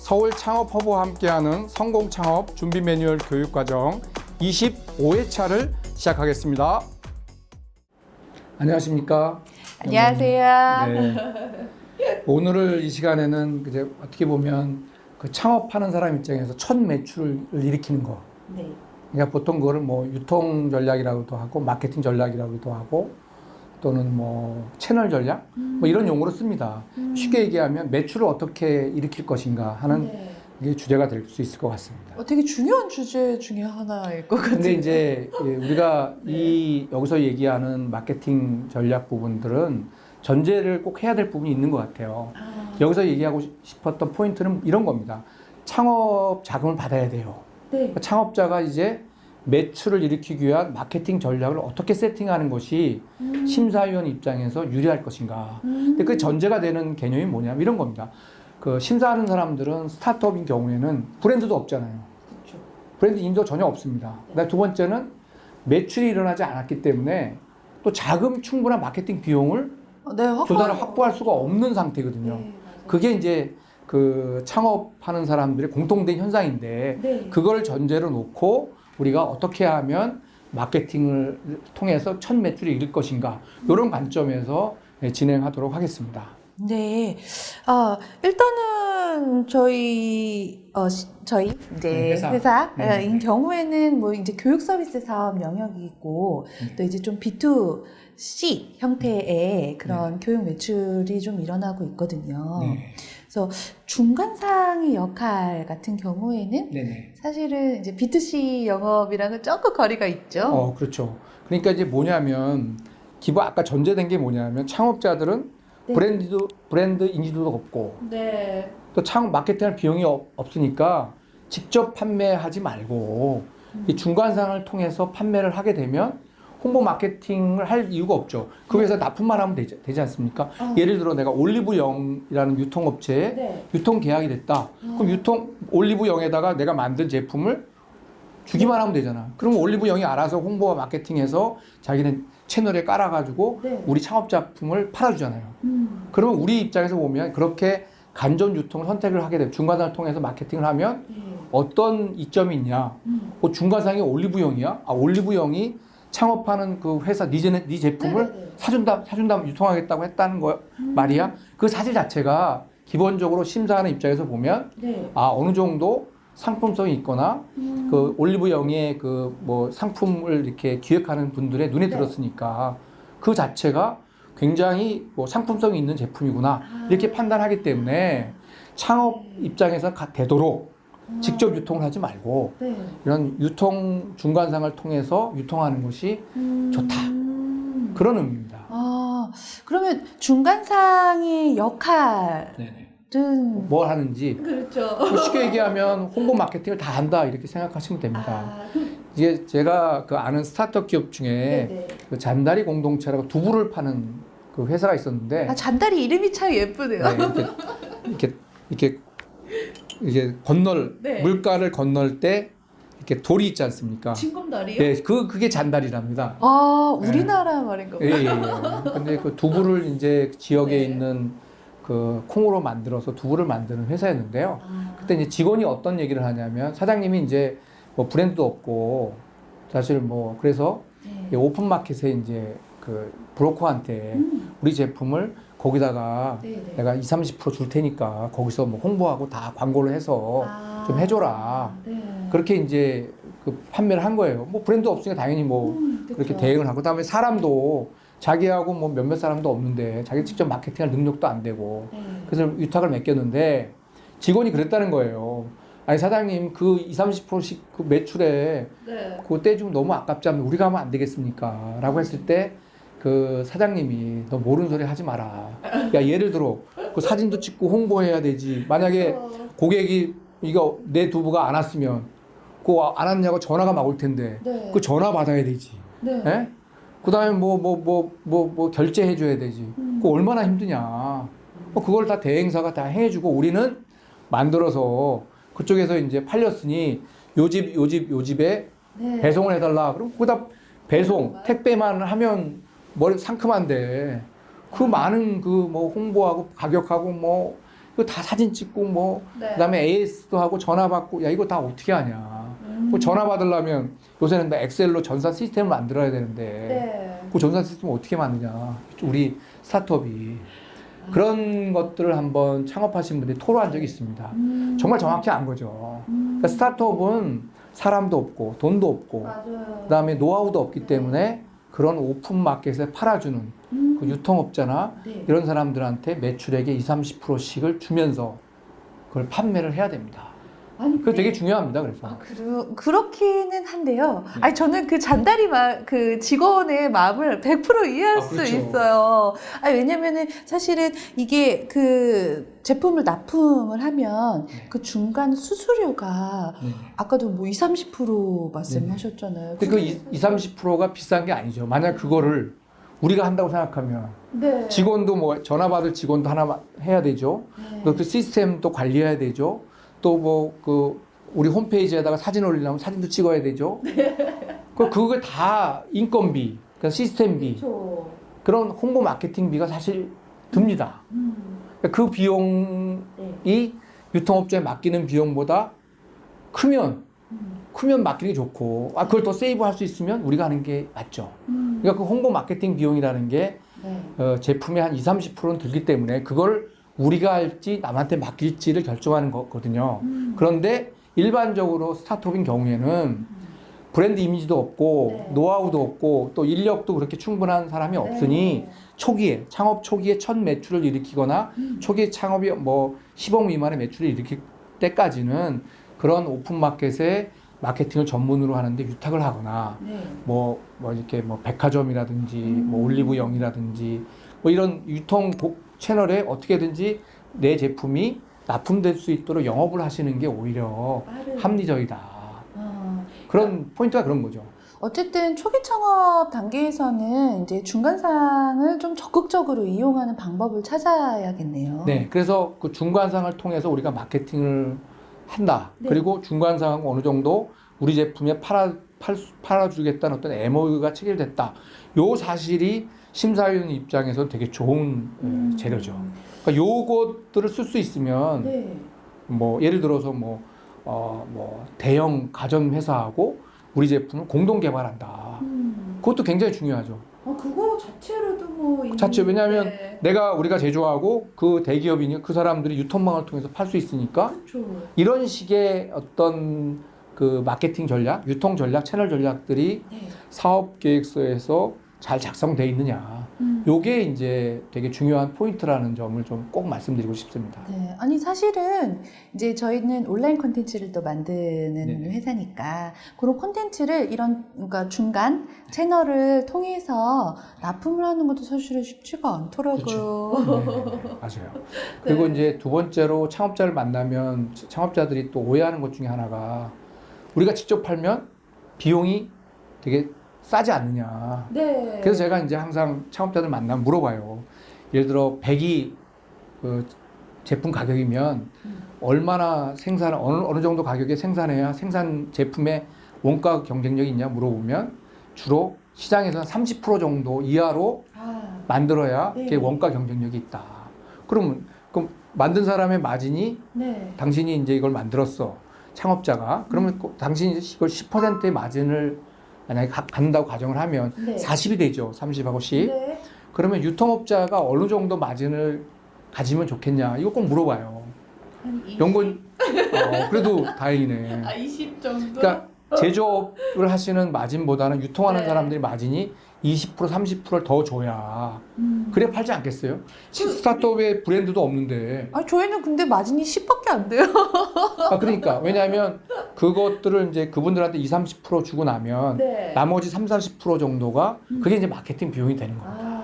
서울 창업허브와 함께하는 성공창업 준비 매뉴얼 교육과정 25회차를 시작하겠습니다. 안녕하십니까? 안녕하세요. 네. 오늘 이 시간에는 이제 어떻게 보면 그 창업하는 사람 입장에서 첫 매출을 일으키는 거. 네. 그러니까 보통 그거를 뭐 유통 전략이라고도 하고 마케팅 전략이라고도 하고 또는 뭐 채널 전략 뭐 이런 용어로 씁니다. 쉽게 얘기하면 매출을 어떻게 일으킬 것인가 하는 네. 이게 주제가 될 수 있을 것 같습니다. 되게 중요한 주제 중에 하나일 것 같아요. 근데 이제 우리가 여기서 얘기하는 마케팅 전략 부분들은 전제를 꼭 해야 될 부분이 있는 것 같아요. 여기서 얘기하고 싶었던 포인트는 이런 겁니다. 창업 자금을 받아야 돼요. 네. 그러니까 창업자가 이제 매출을 일으키기 위한 마케팅 전략을 어떻게 세팅하는 것이 심사위원 입장에서 유리할 것인가. 근데 그 전제가 되는 개념이 뭐냐면 이런 겁니다. 그 심사하는 사람들은 스타트업인 경우에는 브랜드도 없잖아요. 그렇죠. 브랜드 인도 전혀 없습니다. 그다음에 두 번째는 매출이 일어나지 않았기 때문에 또 자금 충분한 마케팅 비용을 조달을 확보할 수가 없는 상태거든요. 네, 그게 이제 그 창업하는 사람들의 공통된 현상인데 네. 그걸 전제로 놓고 우리가 어떻게 하면 마케팅을 통해서 첫 매출을 이룰 것인가 이런 관점에서 진행하도록 하겠습니다. 네. 일단은 저희 이제 회사인 네. 경우에는 뭐 이제 교육 서비스 사업 영역이 있고 또 이제 좀 B2C 형태의 그런 교육 매출이 좀 일어나고 있거든요. 네. 그래서 중간상의 역할 같은 경우에는 네네. 사실은 이제 B2C 영업이랑은 조금 거리가 있죠. 그렇죠. 그러니까 이제 뭐냐면 기본 아까 전제된 게 뭐냐면 창업자들은 네. 브랜드 인지도도 없고 네. 또 창업 마케팅할 비용이 없으니까 직접 판매하지 말고 이 중간상을 통해서 판매를 하게 되면 홍보 마케팅을 할 이유가 없죠. 그 회사 납품만 하면 되지 않습니까? 예를 들어 내가 올리브영이라는 유통업체에 네. 유통 계약이 됐다. 그럼 올리브영에다가 내가 만든 제품을 주기만 하면 되잖아. 그럼 올리브영이 알아서 홍보와 마케팅해서 자기는 채널에 깔아가지고 네. 우리 창업작품을 팔아주잖아요. 그러면 우리 입장에서 보면 그렇게 간접 유통을 선택을 하게 되면 중간상을 통해서 마케팅을 하면 어떤 이점이 있냐? 중간상이 올리브영이야? 올리브영이 창업하는 그 회사 네 제품을 사준다면 유통하겠다고 했다는 거 말이야. 그 사실 자체가 기본적으로 심사하는 입장에서 보면 어느 정도 상품성이 있거나 그 올리브영의 그 뭐 상품을 이렇게 기획하는 분들의 눈에 들었으니까 그 자체가 굉장히 뭐 상품성이 있는 제품이구나 이렇게 판단하기 때문에 창업 입장에서 되도록 직접 유통을 하지 말고 이런 유통 중간상을 통해서 유통하는 것이 좋다. 그런 의미입니다. 그러면 중간상의 역할은 뭘 하는지 그렇죠. 쉽게 얘기하면 홍보 마케팅을 다 한다 이렇게 생각하시면 됩니다. 이게 제가 그 아는 스타트업 기업 중에 그 잔다리 공동체라고 두부를 파는 그 회사가 있었는데 잔다리 이름이 참 예쁘네요. 이렇게 물가를 건널 때 이렇게 돌이 있지 않습니까? 징검다리요? 네, 그게 잔다리랍니다. 우리나라 말인가 봐요. 예. 근데 그 두부를 이제 지역에 있는 그 콩으로 만들어서 두부를 만드는 회사였는데요. 그때 이제 직원이 어떤 얘기를 하냐면 사장님이 이제 뭐 브랜드도 없고 사실 뭐 그래서 오픈 마켓에 이제 그 브로커한테 우리 제품을 거기다가 내가 20-30% 줄 테니까 거기서 뭐 홍보하고 다 광고를 해서 좀 해줘라. 그렇게 이제 그 판매를 한 거예요. 뭐 브랜드 없으니까 당연히 뭐 그렇게 대응을 하고 그다음에 사람도 자기하고 뭐 몇몇 사람도 없는데 자기 직접 마케팅할 능력도 안 되고 그래서 위탁을 맡겼는데 직원이 그랬다는 거예요. 아니 사장님 그 20-30%씩 그 매출에 그거 떼주면 너무 아깝잖아요. 우리가 하면 안 되겠습니까? 라고 했을 때 그 사장님이 너 모르는 소리 하지 마라. 야 예를 들어 그 사진도 찍고 홍보해야 되지. 만약에 고객이 이거 내 두부가 안 왔으면 그거 안 왔냐고 전화가 막 올 텐데 그 전화 받아야 되지. 예? 그 다음에 뭐 결제해 줘야 되지. 그거 얼마나 힘드냐. 그걸 다 대행사가 다 해주고 우리는 만들어서 그쪽에서 이제 팔렸으니 요 집에 배송을 해달라. 그럼 거기다 택배만 하면 머리 상큼한데 그 많은 그 뭐 홍보하고 가격하고 뭐 이거 다 사진 찍고 뭐 네. 그다음에 AS도 하고 전화 받고 야 이거 다 어떻게 하냐. 뭐 전화 받으려면 요새는 뭐 엑셀로 전산 시스템을 만들어야 되는데 네. 그 전산 시스템을 어떻게 만드냐. 우리 스타트업이 그런 것들을 한번 창업하신 분들이 토로한 적이 있습니다. 정말 정확히 안 거죠. 그러니까 스타트업은 사람도 없고 돈도 없고 맞아요. 그다음에 노하우도 없기 때문에 그런 오픈 마켓에 팔아주는 그 유통업자나 네. 이런 사람들한테 매출액의 20, 30%씩을 주면서 그걸 판매를 해야 됩니다. 아니, 그게 되게 중요합니다. 그래서 그렇기는 한데요. 네. 아니, 저는 그 잔다리 그 직원의 마음을 100% 이해할 수 그렇죠. 있어요. 아니, 왜냐면은 사실은 이게 그 제품을 납품을 하면 네. 그 중간 수수료가 네. 아까도 뭐 20, 30% 말씀하셨잖아요. 근데 그 20, 30%가 비싼 게 아니죠. 만약 그거를 우리가 한다고 생각하면 네. 직원도 뭐 전화 받을 직원도 하나 해야 되죠. 네. 그 시스템도 관리해야 되죠. 또 뭐 그 우리 홈페이지에다가 사진 올리려면 사진도 찍어야 되죠. 그거 다 인건비, 그러니까 시스템비, 그렇죠. 그런 홍보 마케팅비가 사실 듭니다. 그 비용이 네. 유통업자에 맡기는 비용보다 크면 맡기는 게 좋고, 그걸 더 세이브할 수 있으면 우리가 하는 게 맞죠. 그러니까 그 홍보 마케팅 비용이라는 게 네. 제품의 한 20, 30%는 들기 때문에 그걸 우리가 할지 남한테 맡길지를 결정하는 거거든요. 그런데 일반적으로 스타트업인 경우에는 브랜드 이미지도 없고 네. 노하우도 없고 또 인력도 그렇게 충분한 사람이 없으니 네. 초기에 창업 초기에 첫 매출을 일으키거나 초기에 창업이 뭐 10억 미만의 매출을 일으킬 때까지는 그런 오픈 마켓에 마케팅을 전문으로 하는데 유탁을 하거나 네. 뭐 이렇게 뭐 백화점이라든지 뭐 올리브영이라든지 뭐 이런 유통 채널에 어떻게든지 내 제품이 납품될 수 있도록 영업을 하시는 게 오히려 합리적이다. 그런 포인트가 그런 거죠. 어쨌든 초기 창업 단계에서는 이제 중간상을 좀 적극적으로 이용하는 방법을 찾아야겠네요. 네, 그래서 그 중간상을 통해서 우리가 마케팅을 한다. 네. 그리고 중간상 어느 정도 우리 제품에 팔아주겠다는 어떤 MOU가 체결됐다. 요 사실이 심사위원 입장에서 되게 좋은 재료죠. 그러니까 요것들을 쓸 수 있으면 네. 뭐 예를 들어서 뭐 대형 가전 회사하고 우리 제품을 공동 개발한다. 그것도 굉장히 중요하죠. 그거 자체로도 뭐 자체 왜냐하면 우리가 제조하고 그 대기업이니 그 사람들이 유통망을 통해서 팔 수 있으니까 그렇죠. 이런 식의 어떤 그 마케팅 전략, 유통 전략, 채널 전략들이 네. 사업 계획서에서 잘 작성돼 있느냐. 요게 이제 되게 중요한 포인트라는 점을 좀 꼭 말씀드리고 싶습니다. 네, 아니 사실은 이제 저희는 온라인 콘텐츠를 또 만드는 네네. 회사니까 그런 콘텐츠를 이런 그러니까 중간 채널을 통해서 납품을 하는 것도 사실은 쉽지가 않더라고요. 네네네. 맞아요. 그리고 이제 두 번째로 창업자를 만나면 창업자들이 또 오해하는 것 중에 하나가 우리가 직접 팔면 비용이 되게 싸지 않느냐. 네. 그래서 제가 이제 항상 창업자들 만나면 물어봐요. 예를 들어 100이 그 제품 가격이면 얼마나 어느 정도 가격에 생산해야 생산 제품의 원가 경쟁력이 있냐 물어보면 주로 시장에서는 30% 정도 이하로 만들어야 네. 그게 원가 경쟁력이 있다. 그럼 만든 사람의 마진이 네. 당신이 이제 이걸 만들었어. 창업자가. 그러면 당신이 이걸 10%의 마진을 만약에 갖는다고 가정을 하면 네. 40이 되죠. 30하고 10. 네. 그러면 유통업자가 어느 정도 마진을 가지면 좋겠냐. 이거 꼭 물어봐요. 한 20? 연구원, 그래도 다행이네. 20 정도? 그러니까 제조업을 하시는 마진보다는 유통하는 네. 사람들이 마진이 20%, 30%를 더 줘야 그래 팔지 않겠어요? 스타트업의 브랜드도 없는데. 저희는 근데 마진이 10밖에 안 돼요. 그러니까 왜냐하면 그것들을 이제 그분들한테 20, 30% 주고 나면 네. 나머지 30, 40% 정도가 그게 이제 마케팅 비용이 되는 겁니다.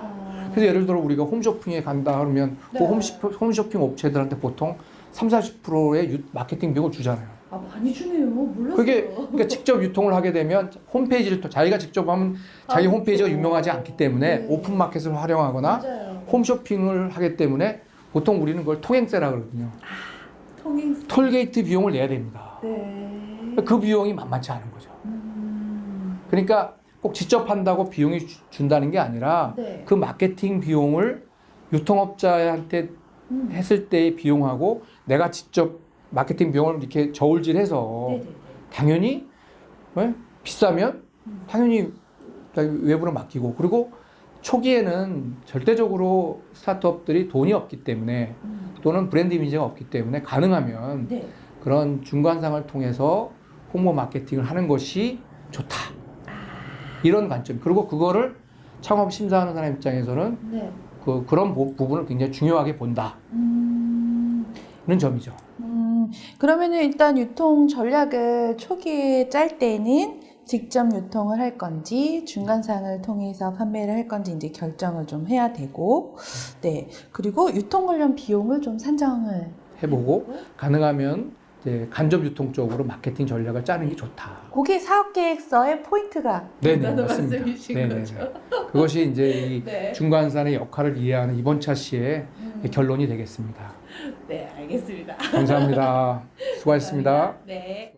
그래서 예를 들어 우리가 홈쇼핑에 간다 그러면 네. 그 홈쇼핑 업체들한테 보통 30, 40%의 마케팅 비용을 주잖아요. 많이 주네요. 몰랐어요. 그러니까 직접 유통을 하게 되면 홈페이지를 또 자기가 직접 하면 자기 홈페이지가 유명하지 않기 때문에 네. 오픈 마켓을 활용하거나 맞아요. 홈쇼핑을 하기 때문에 보통 우리는 그걸 통행세라 그러거든요. 통행세. 톨게이트 비용을 내야 됩니다. 네. 그 비용이 만만치 않은 거죠. 그러니까 꼭 직접 한다고 비용이 준다는 게 아니라 네. 그 마케팅 비용을 유통업자한테 했을 때의 비용하고 내가 직접 마케팅 비용을 이렇게 저울질해서 네네. 당연히 비싸면 당연히 외부로 맡기고 그리고 초기에는 절대적으로 스타트업들이 돈이 없기 때문에 또는 브랜드 이미지가 없기 때문에 가능하면 네. 그런 중간상을 통해서 홍보 마케팅을 하는 것이 좋다. 이런 관점. 그리고 그거를 창업 심사하는 사람 입장에서는 네. 그런 부분을 굉장히 중요하게 본다. 는 점이죠. 그러면은 일단 유통 전략을 초기에 짤 때는 직접 유통을 할 건지 중간상을 통해서 판매를 할 건지 이제 결정을 좀 해야 되고, 네. 그리고 유통 관련 비용을 좀 산정을 해보고 가능하면 이제 간접 유통 쪽으로 마케팅 전략을 짜는 게 좋다. 그게 사업 계획서의 포인트가 네네 된다는 맞습니다. 말씀이신 네네. 거죠. 그것이 이제 이 네. 중간산의 역할을 이해하는 이번 차시의 결론이 되겠습니다. 네, 알겠습니다. 감사합니다. 수고하셨습니다. 네.